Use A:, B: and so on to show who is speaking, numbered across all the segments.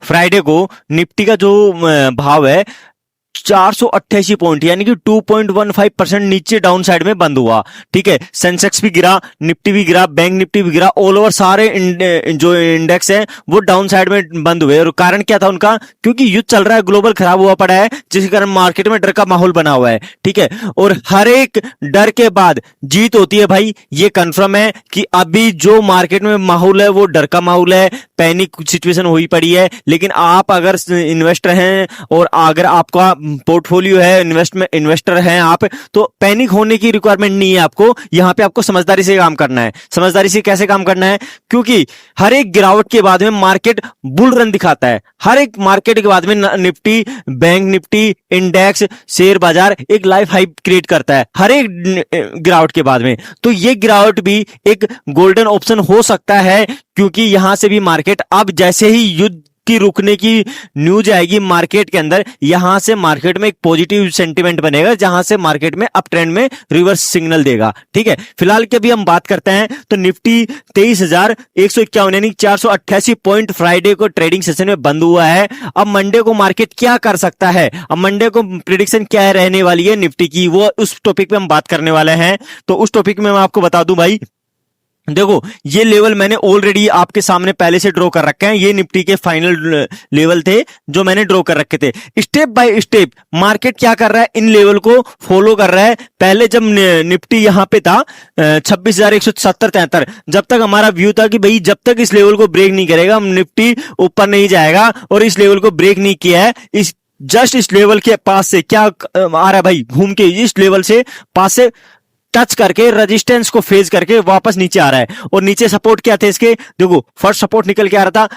A: Friday को Nifty का जो भाव है 488 पॉइंट यानी कि 2.15% नीचे डाउन साइड में बंद हुआ। ठीक है, सेंसेक्स भी गिरा, निफ्टी भी गिरा, बैंक निफ्टी भी गिरा, ऑल ओवर सारे जो इंडेक्स हैं वो डाउन साइड में बंद हुए। और कारण क्या था उनका? क्योंकि युद्ध चल रहा है, ग्लोबल खराब हुआ पड़ा है, जिसके कारण मार्केट में डर का माहौल बना हुआ है। ठीक है, और हर एक डर के बाद जीत होती है भाई, ये कंफर्म है कि अभी जो मार्केट में माहौल है वो डर का माहौल है, पैनिक सिचुएशन हुई पड़ी है। लेकिन आप अगर इन्वेस्टर हैं और अगर आपका पोर्टफोलियो है, इन्वेस्टर हैं आप, तो पैनिक होने की रिक्वायरमेंट नहीं है आपको। यहां पे आपको समझदारी से काम करना है। समझदारी से कैसे काम करना है? क्योंकि हर एक गिरावट के बाद में मार्केट बुल रन दिखाता है। हर एक मार्केट के बाद में Nifty, bank Nifty, index, share बाजार एक लाइफ हाई क्रिएट करता है हर एक गिरावट के बाद में। तो ये गिरावट भी एक गोल्डन ऑप्शन हो सकता है, क्योंकि यहां से भी मार्केट अब जैसे ही युद्ध की रुकने की न्यूज आएगी मार्केट के अंदर, यहां से मार्केट में एक पॉजिटिव सेंटीमेंट बनेगा, जहां से मार्केट में अप ट्रेंड में रिवर्स सिग्नल देगा। ठीक है, फिलहाल की अभी हम बात करते हैं तो निफ्टी 23,151 यानी 488 पॉइंट फ्राइडे को ट्रेडिंग सेशन में बंद हुआ है। अब मंडे को मार्केट क्या कर सकता है, अब मंडे को प्रिडिक्शन क्या रहने वाली है निफ्टी की, वो उस टॉपिक पे हम बात करने वाले हैं। तो उस टॉपिक में मैं आपको बता दूं भाई, देखो ये लेवल मैंने ऑलरेडी आपके सामने पहले से ड्रॉ कर रखे हैं। ये निफ्टी के फाइनल लेवल थे जो मैंने ड्रॉ कर रखे थे। स्टेप बाय स्टेप मार्केट क्या कर रहा है, इन लेवल को फॉलो कर रहा है। पहले जब निफ्टी यहां पे था 26,170-73, जब तक हमारा व्यू था कि भाई जब तक इस लेवल को ब्रेक नहीं करेगा निफ्टी ऊपर नहीं जाएगा, और इस लेवल को ब्रेक नहीं किया है। इस लेवल के पास से क्या आ रहा है भाई, घूम के इस लेवल से पास से टच करके रेजिस्टेंस को फेज करके वापस नीचे आ रहा है। और नीचे सपोर्ट क्या थे इसके, देखो फर्स्ट सपोर्ट निकल के आ रहा था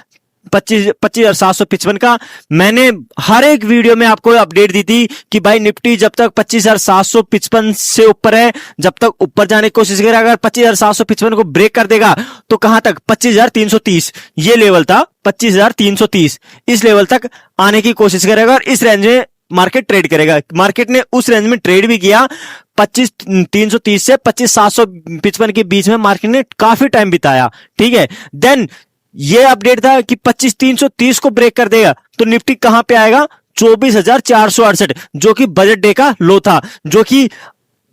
A: 25,755 का। मैंने हर एक वीडियो में आपको अपडेट दी थी कि भाई निफ्टी जब तक 25,755 से ऊपर है, जब तक ऊपर जाने की कोशिश करेगा, अगर 25,755 को ब्रेक कर देगा तो कहां तक, 25,330 ये लेवल था, 25,330 इस लेवल तक आने की कोशिश करेगा और इस रेंज में मार्केट ट्रेड करेगा। मार्केट ने उस रेंज में ट्रेड भी किया, 25,330 से 25,755 के बीच में मार्केट ने काफी टाइम बिताया। ठीक है, देन ये अपडेट था कि 25,330 को ब्रेक कर देगा तो निफ्टी कहां पे आएगा, 24,468, जो कि बजट डे का लो था, जो कि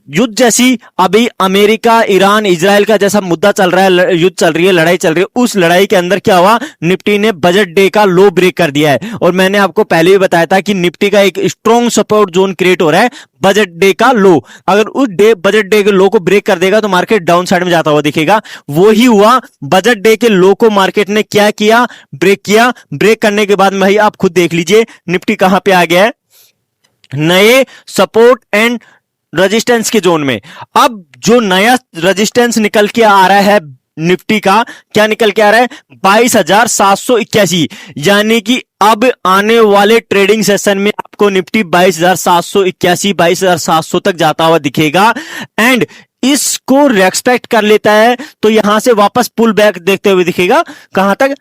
A: युद्ध जैसी अभी अमेरिका, ईरान, इजराइल का जैसा मुद्दा चल रहा है, युद्ध चल रही है, लड़ाई चल रही है, उस लड़ाई के अंदर क्या हुआ, निफ्टी ने बजट डे का लो ब्रेक कर दिया है। और मैंने आपको पहले भी बताया था कि निफ्टी का एक स्ट्रॉन्ग सपोर्ट जोन क्रिएट हो रहा है, बजट डे का लो। अगर उस बजट डे के लो को ब्रेक कर देगा तो मार्केट डाउन साइड में जाता हुआ दिखेगा। वो ही हुआ, बजट डे के लो को मार्केट ने क्या किया, ब्रेक किया। ब्रेक करने के बाद भाई आप खुद देख लीजिए निफ्टी कहां पे आ गया है, नए सपोर्ट एंड रेजिस्टेंस के जोन में। अब जो नया रेजिस्टेंस निकल के आ रहा है निफ्टी का, क्या निकल के आ रहा है, 22,781, यानी कि अब आने वाले ट्रेडिंग सेशन में आपको निफ्टी 22,781, 22,700 तक जाता हुआ दिखेगा। एंड इसको रेस्पेक्ट कर लेता है तो यहां से वापस पुल बैक देखते हुए दिखेगा, कहां तक,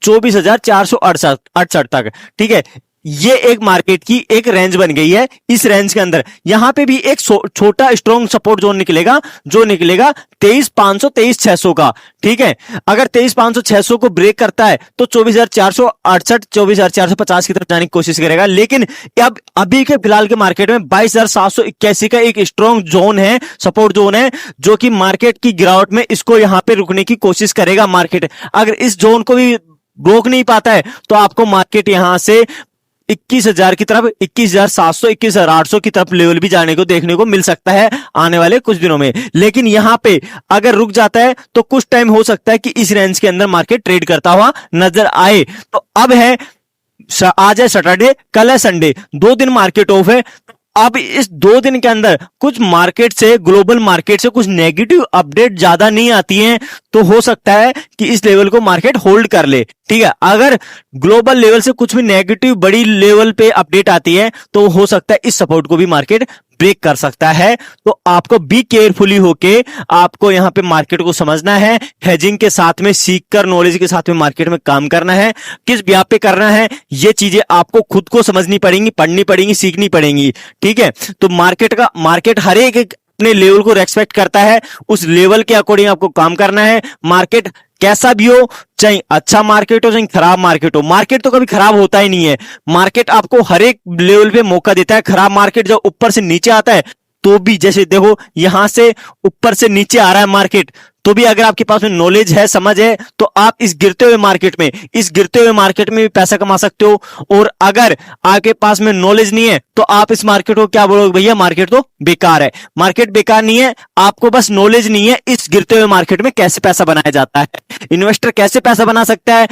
A: 24,468 तक। ठीक है, ये एक मार्केट की एक रेंज बन गई है। इस रेंज के अंदर यहां पे भी एक छोटा स्ट्रॉन्ग सपोर्ट जोन निकलेगा, जो निकलेगा 23,500, 23,600 का। ठीक है, अगर 23,500, 600 को ब्रेक करता है तो 24,468, 24,450 की तरफ जाने की कोशिश करेगा। लेकिन अब अभी के फिलहाल के मार्केट में 22,781 का एक स्ट्रॉन्ग जोन है, सपोर्ट जोन है, जो कि मार्केट की गिरावट में इसको यहां पे रुकने की कोशिश करेगा मार्केट। अगर इस जोन को भी रोक नहीं पाता है तो आपको मार्केट यहां से 21,000 की तरफ, 21,700, 21,800 की तरफ लेवल भी जाने को देखने को मिल सकता है आने वाले कुछ दिनों में। लेकिन यहां पे अगर रुक जाता है तो कुछ टाइम हो सकता है कि इस रेंज के अंदर मार्केट ट्रेड करता हुआ नजर आए। तो अब है, आज है सैटरडे, कल है संडे, 2 दिन मार्केट ऑफ है। अब इस 2 दिन के अंदर कुछ मार्केट से, ग्लोबल मार्केट से कुछ नेगेटिव अपडेट ज्यादा नहीं आती हैं, तो हो सकता है कि इस लेवल को मार्केट होल्ड कर ले। ठीक है, अगर ग्लोबल लेवल से कुछ भी नेगेटिव बड़ी लेवल पे अपडेट आती है तो हो सकता है इस सपोर्ट को भी मार्केट ब्रेक कर सकता है। तो आपको बी केयरफुली होके आपको यहां पे मार्केट को समझना है, हेजिंग के साथ में, सीखकर नॉलेज के साथ में मार्केट में काम करना है। किस ब्याह पे करना है ये चीजें आपको खुद को समझनी पड़ेंगी, पढ़नी पड़ेंगी, सीखनी पड़ेंगी। ठीक है, तो मार्केट हर एक अपने लेवल को रेस्पेक्ट करता है, उस लेवल के अकॉर्डिंग आपको काम करना है। मार्केट कैसा भी हो, चाहे अच्छा मार्केट हो चाहे खराब मार्केट हो, मार्केट तो कभी खराब होता ही नहीं है। मार्केट आपको हर एक लेवल पे मौका देता है। खराब मार्केट जब ऊपर से नीचे आता है तो भी, जैसे देखो यहां से ऊपर से नीचे आ रहा है मार्केट, तो भी अगर आपके पास में नॉलेज है, समझ है, तो आप इस गिरते हुए मार्केट में भी पैसा कमा सकते हो। और अगर आपके पास में नॉलेज नहीं है तो आप इस मार्केट को क्या बोलोगे, भैया मार्केट तो बेकार है। मार्केट बेकार नहीं है, आपको बस नॉलेज नहीं है इस गिरते हुए मार्केट में कैसे पैसा बनाया जाता है, इन्वेस्टर कैसे पैसा बना सकता है,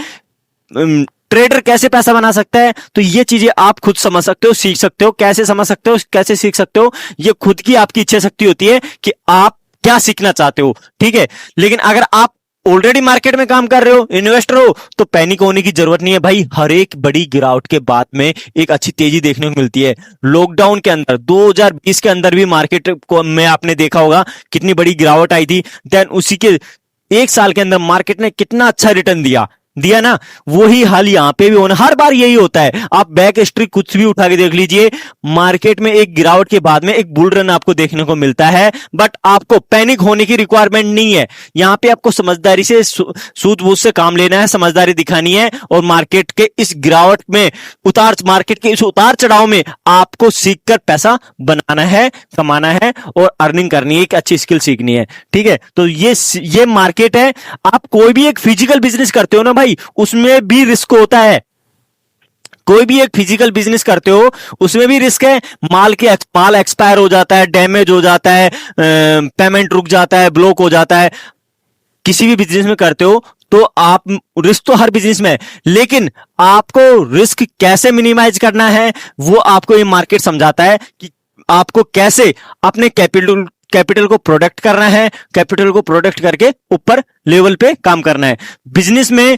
A: ट्रेडर कैसे पैसा बना सकता है। तो ये चीजें आप खुद समझ सकते हो, सीख सकते हो। कैसे समझ सकते हो, कैसे सीख सकते हो, ये खुद की आपकी इच्छा शक्ति होती है कि आप क्या सीखना चाहते हो, ठीक है। लेकिन अगर आप ऑलरेडी मार्केट में काम कर रहे हो, इन्वेस्टर हो, तो पैनिक होने की जरूरत नहीं है भाई। हर एक बड़ी गिरावट के बाद में एक अच्छी तेजी देखने को मिलती है। लॉकडाउन के अंदर 2020 के अंदर भी मार्केट को में आपने देखा होगा कितनी बड़ी गिरावट आई थी। देन उसी के एक साल के अंदर मार्केट ने कितना अच्छा रिटर्न दिया ना। वही हाल यहां पे भी होना, हर बार यही होता है। आप बैक हिस्ट्री कुछ भी उठा के देख लीजिए, मार्केट में एक गिरावट के बाद में एक बुल रन आपको देखने को मिलता है। बट आपको पैनिक होने की रिक्वायरमेंट नहीं है। यहां पे आपको समझदारी से सूझबूझ से काम लेना है, समझदारी दिखानी है। और मार्केट के इस गिरावट में, मार्केट के इस उतार चढ़ाव में आपको सीखकर पैसा बनाना है, कमाना है और अर्निंग करनी है, एक अच्छी स्किल सीखनी है, ठीक है। तो ये मार्केट है। आप कोई भी एक फिजिकल बिजनेस करते हो ना भाई, उसमें भी रिस्क होता है। कोई भी एक फिजिकल बिजनेस करते हो उसमें भी रिस्क है। माल एक्सपायर हो जाता है, डैमेज हो जाता है, पेमेंट रुक जाता है, ब्लॉक हो जाता है। किसी भी बिजनेस में करते हो तो आप, रिस्क तो हर बिजनेस में है, लेकिन आपको रिस्क कैसे मिनिमाइज करना है वो आपको ये मार्केट समझाता है कि आपको कैसे अपने कैपिटल को प्रोडक्ट करना है, कैपिटल को प्रोडक्ट करके ऊपर लेवल पे काम करना है। बिजनेस में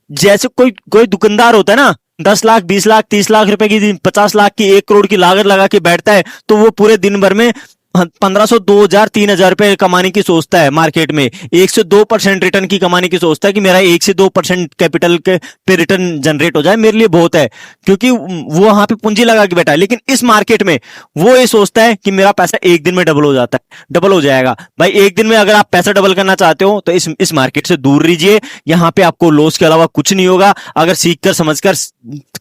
A: जैसे कोई दुकानदार होता है ना, 10 लाख 20 लाख 30 लाख रुपए की, 50 लाख की, 1 करोड़ की लागत लगा के बैठता है, तो वो पूरे दिन भर में 1500 2000 3000 रुपए कमाने की सोचता है। मार्केट में 1 से 2% रिटर्न की कमाने की सोचता है कि मेरा 1 से 2% कैपिटल के पे रिटर्न जनरेट हो जाए, मेरे लिए बहुत है, क्योंकि वो वहां पे पूंजी लगा के बैठा है। लेकिन इस मार्केट में वो ये सोचता है कि मेरा पैसा एक दिन में डबल हो जाता है, डबल हो जाएगा। भाई एक दिन में अगर आप पैसा डबल करना चाहते हो तो इस मार्केट से दूर रहिए। यहाँ पे आपको लॉस के अलावा कुछ नहीं होगा। अगर सीखकर समझकर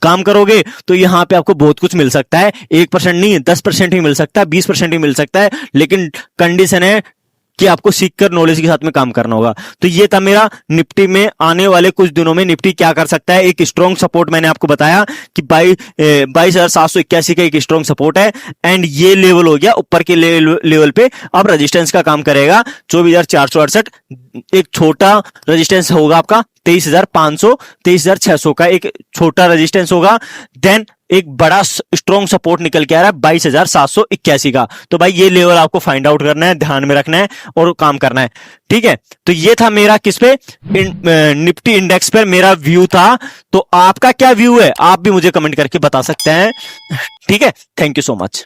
A: काम करोगे तो यहाँ पे आपको बहुत कुछ मिल सकता है। 1% नहीं, 10% ही मिल सकता है, 20% ही मिल सकता है। लेकिन कंडीशन है कि आपको सीखकर नॉलेज के साथ में काम करना होगा। तो ये था मेरा निफ्टी में आने वाले कुछ दिनों में निफ्टी क्या कर सकता है। एक स्ट्रॉन्ग सपोर्ट मैंने आपको बताया कि 22,781 का एक स्ट्रॉन्ग सपोर्ट है, एंड ये लेवल हो गया ऊपर के लेवल पे। अब रेजिस्टेंस का काम करेगा 24,468। एक छोटा रेजिस्टेंस होगा आपका 23,500 23,600 का एक छोटा रेजिस्टेंस होगा। देन एक बड़ा स्ट्रॉन्ग सपोर्ट निकल के आ रहा है 22,781 का। तो भाई ये लेवल आपको फाइंड आउट करना है, ध्यान में रखना है और काम करना है, ठीक है। तो ये था मेरा किस पे, निफ्टी इंडेक्स पर मेरा व्यू था। तो आपका क्या व्यू है आप भी मुझे कमेंट करके बता सकते हैं, ठीक है। Thank you so much.